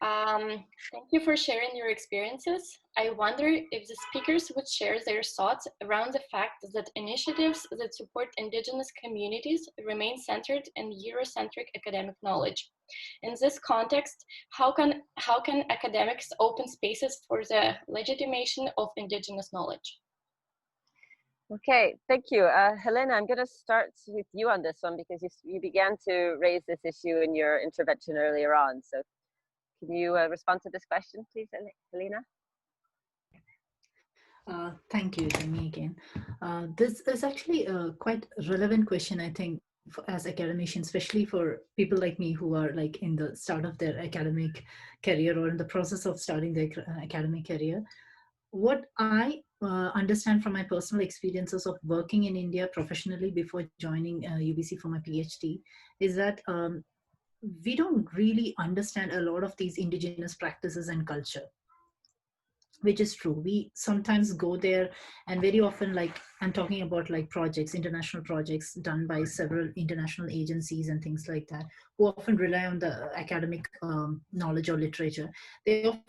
Thank you for sharing your experiences. I wonder if the speakers would share their thoughts around the fact that initiatives that support Indigenous communities remain centered in Eurocentric academic knowledge. In this context, how can academics open spaces for the legitimation of Indigenous knowledge? Okay, thank you. Helena, I'm going to start with you on this one because you began to raise this issue in your intervention earlier on. So can you respond to this question, please, Helena? Thank you, Jamie, again. This is actually a quite relevant question, I think, as academicians, especially for people like me who are like in the start of their academic career or in the process of starting their academic career. What I understand from my personal experiences of working in India professionally before joining UBC for my PhD is that we don't really understand a lot of these indigenous practices and culture, which is true. We sometimes go there, and very often, like I'm talking about like projects, international projects done by several international agencies and things like that, who often rely on the academic knowledge or literature. They often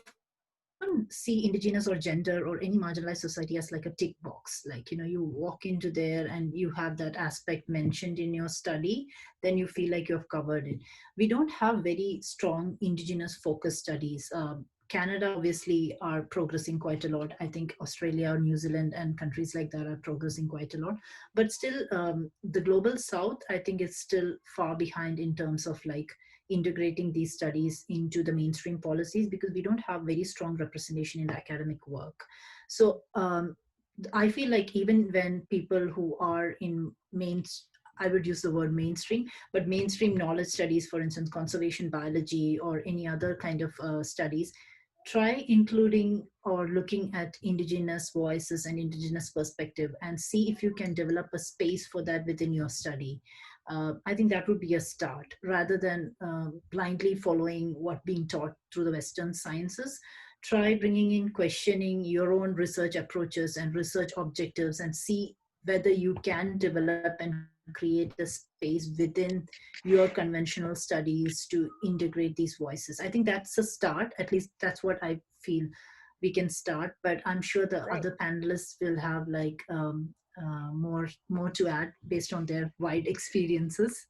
see indigenous or gender or any marginalized society as like a tick box. Like, you walk into there and you have that aspect mentioned in your study, then you feel like you've covered it. We don't have very strong indigenous focused studies. Canada obviously are progressing quite a lot. I think Australia or New Zealand and countries like that are progressing quite a lot. But still, the global south, I think, is still far behind in terms of like integrating these studies into the mainstream policies, because we don't have very strong representation in the academic work. So I feel like even when people who are in I would use the word mainstream, but mainstream knowledge studies, for instance, conservation biology or any other kind of studies, try including or looking at Indigenous voices and Indigenous perspective and see if you can develop a space for that within your study. I think that would be a start, rather than blindly following what being taught through the Western sciences. Try bringing in questioning your own research approaches and research objectives and see whether you can develop and create a space within your conventional studies to integrate these voices. I think that's a start. At least that's what I feel we can start, but I'm sure the other panelists will have like more to add based on their wide experiences.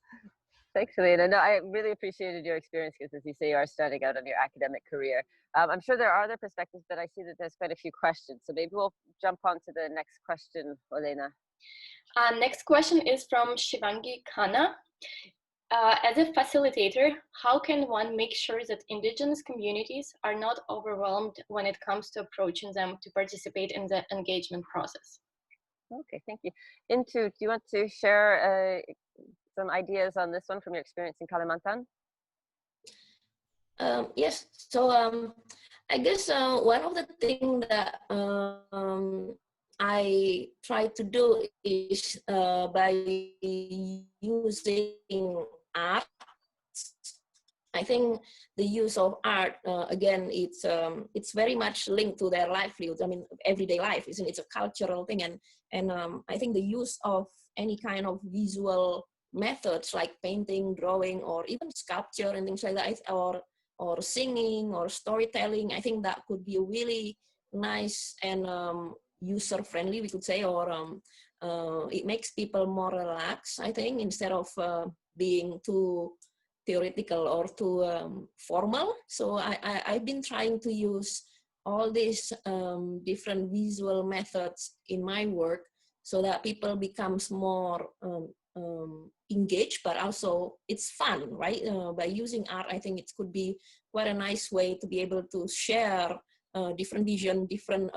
Thanks, Halinas. No, I really appreciated your experience, because as you say, you are starting out on your academic career. I'm sure there are other perspectives, but I see that there's quite a few questions. So maybe we'll jump on to the next question, Olena. Next question is from Shivangi Khanna. As a facilitator, how can one make sure that Indigenous communities are not overwhelmed when it comes to approaching them to participate in the engagement process? Okay, thank you. Intu, do you want to share some ideas on this one from your experience in Kalimantan? Yes, so I guess one of the things that I try to do is by using art. I think the use of art, again, it's very much linked to their livelihoods. I mean, everyday life, isn't it? It's a cultural thing, and I think the use of any kind of visual methods like painting, drawing, or even sculpture and things like that, or singing or storytelling, I think that could be a really nice and user-friendly, we could say, or it makes people more relaxed, I think, instead of being too theoretical or too formal. So I've been trying to use all these different visual methods in my work so that people becomes more engaged, but also it's fun, right? By using art, I think it could be quite a nice way to be able to share different vision, different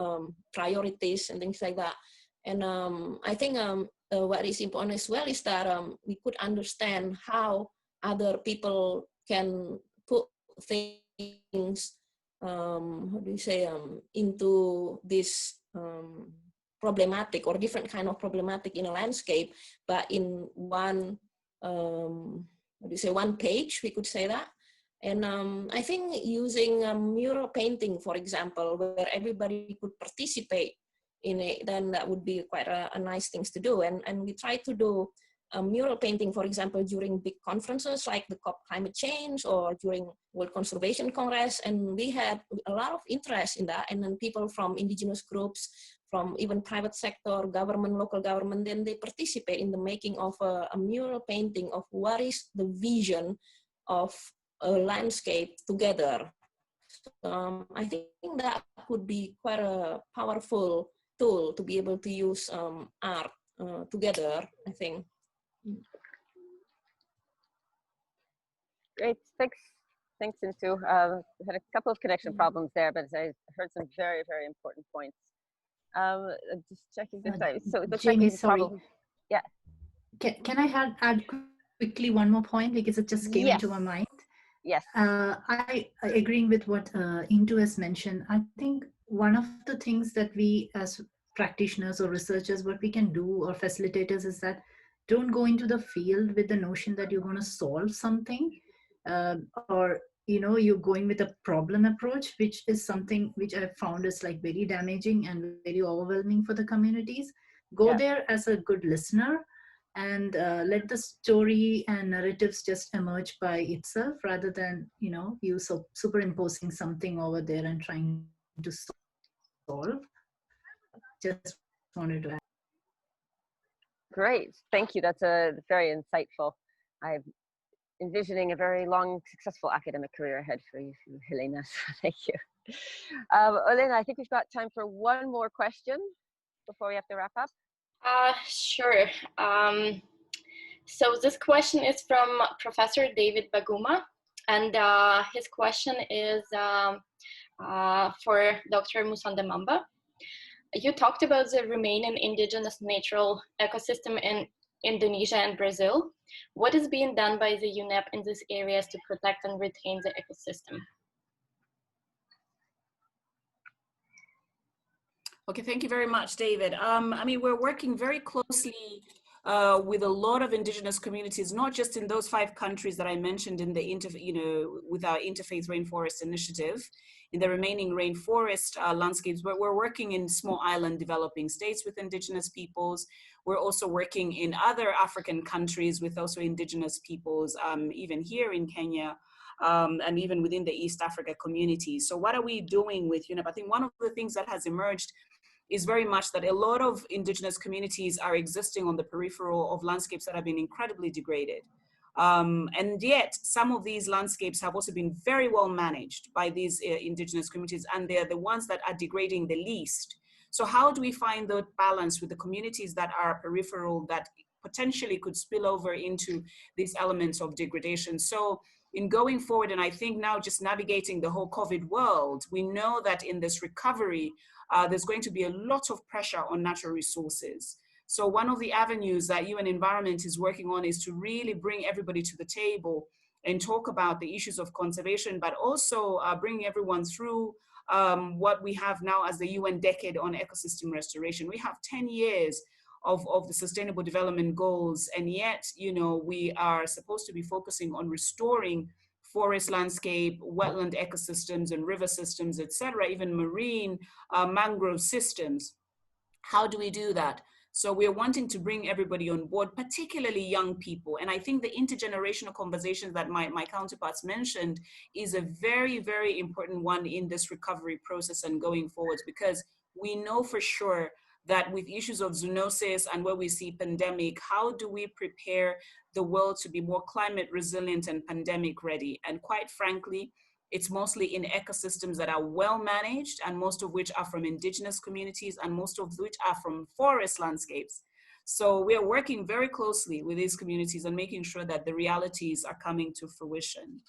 priorities and things like that. And I think what is important as well is that we could understand how other people can put things, how do you say, into this problematic or different kind of problematic in a landscape, but in one, how do you say, one page, we could say that. And I think using mural painting, for example, where everybody could participate in it, then that would be quite a nice thing to do. And we try to do mural painting, for example, during big conferences like the COP Climate Change or during World Conservation Congress. And we had a lot of interest in that. And then people from indigenous groups, from even private sector, government, local government, then they participate in the making of a mural painting of what is the vision of a landscape together. I think that could be quite a powerful tool to be able to use art together, I think. Great, thanks, Intu. We had a couple of connection problems there, but I heard some very, very important points. Just checking the time. So the Jamie, sorry. problem, yeah. Can I add quickly one more point, because it just came into my mind? Yes. I agreeing with what Intu has mentioned. I think one of the things that we as practitioners or researchers, what we can do, or facilitators, is that don't go into the field with the notion that you're going to solve something, or you're going with a problem approach, which is something which I've found is like very damaging and very overwhelming for the communities. Go there as a good listener, and let the story and narratives just emerge by itself, rather than you superimposing something over there and trying to solve. Just wanted to add. Great, thank you. That's very insightful. I'm envisioning a very long, successful academic career ahead for you, Halinas. Thank you. Olena, I think we've got time for one more question before we have to wrap up. Sure. So this question is from Professor David Baguma. And his question is for Dr. Musonda Mamba. You talked about the remaining indigenous natural ecosystem in Indonesia and Brazil. What is being done by the UNEP in these areas to protect and retain the ecosystem? Okay, thank you very much, David. I mean, we're working very closely with a lot of indigenous communities, not just in those 5 countries that I mentioned in the with our Interfaith Rainforest initiative, in the remaining rainforest landscapes, but we're working in small island developing states with indigenous peoples. We're also working in other African countries with also indigenous peoples, even here in Kenya, and even within the East Africa community. So what are we doing with UNEP? I think one of the things that has emerged is very much that a lot of indigenous communities are existing on the peripheral of landscapes that have been incredibly degraded. And yet some of these landscapes have also been very well managed by these indigenous communities, and they're the ones that are degrading the least. So how do we find that balance with the communities that are peripheral that potentially could spill over into these elements of degradation? So in going forward, and I think now just navigating the whole COVID world, we know that in this recovery, there's going to be a lot of pressure on natural resources. So one of the avenues that UN Environment is working on is to really bring everybody to the table and talk about the issues of conservation, but also bring everyone through what we have now as the UN Decade on Ecosystem Restoration. We have 10 years of the Sustainable Development Goals, and yet, we are supposed to be focusing on restoring forest landscape, wetland ecosystems and river systems, etc., even marine mangrove systems. How do we do that? So we're wanting to bring everybody on board, particularly young people. And I think the intergenerational conversations that my counterparts mentioned is a very, very important one in this recovery process and going forwards, because we know for sure that with issues of zoonosis and where we see pandemic, how do we prepare the world to be more climate resilient and pandemic ready? And quite frankly, it's mostly in ecosystems that are well managed, and most of which are from indigenous communities, and most of which are from forest landscapes. So we are working very closely with these communities and making sure that the realities are coming to fruition.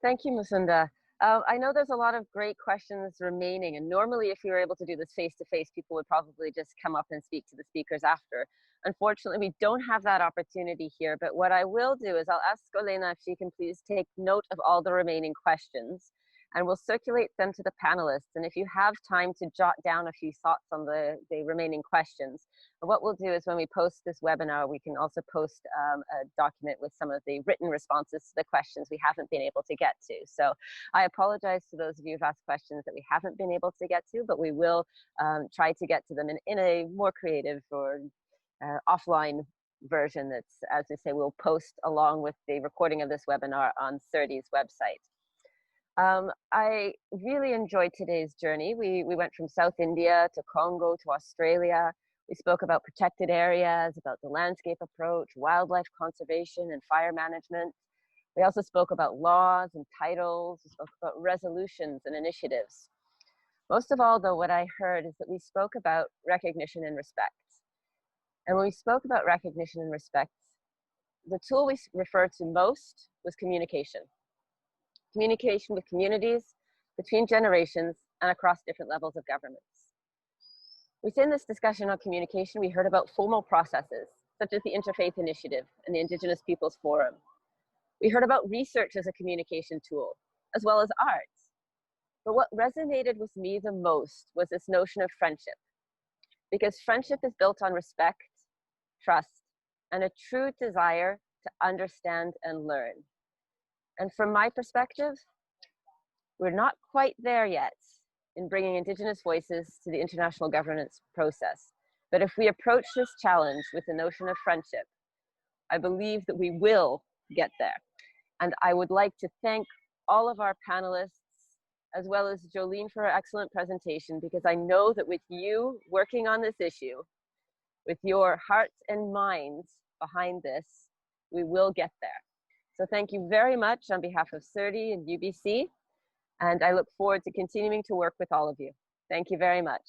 Thank you, Musonda. I know there's a lot of great questions remaining, and normally if we were able to do this face-to-face, people would probably just come up and speak to the speakers after. Unfortunately, we don't have that opportunity here, but what I will do is I'll ask Olena if she can please take note of all the remaining questions, and we'll circulate them to the panelists. And if you have time to jot down a few thoughts on the remaining questions, what we'll do is when we post this webinar, we can also post a document with some of the written responses to the questions we haven't been able to get to. So I apologize to those of you who've asked questions that we haven't been able to get to, but we will try to get to them in a more creative or offline version that's, as we say, we'll post along with the recording of this webinar on CIRDI's website. I really enjoyed today's journey. We went from South India to Congo to Australia. We spoke about protected areas, about the landscape approach, wildlife conservation and fire management. We also spoke about laws and titles. We spoke about resolutions and initiatives. Most of all, though, what I heard is that we spoke about recognition and respect. And when we spoke about recognition and respect, the tool we referred to most was communication. Communication with communities, between generations, and across different levels of governments. Within this discussion on communication, we heard about formal processes, such as the Interfaith Initiative and the Indigenous Peoples Forum. We heard about research as a communication tool, as well as arts. But what resonated with me the most was this notion of friendship, because friendship is built on respect, trust, and a true desire to understand and learn. And from my perspective, we're not quite there yet in bringing Indigenous voices to the international governance process. But if we approach this challenge with the notion of friendship, I believe that we will get there. And I would like to thank all of our panelists, as well as Joleen for her excellent presentation, because I know that with you working on this issue, with your hearts and minds behind this, we will get there. So thank you very much on behalf of CIRDI and UBC, and I look forward to continuing to work with all of you. Thank you very much.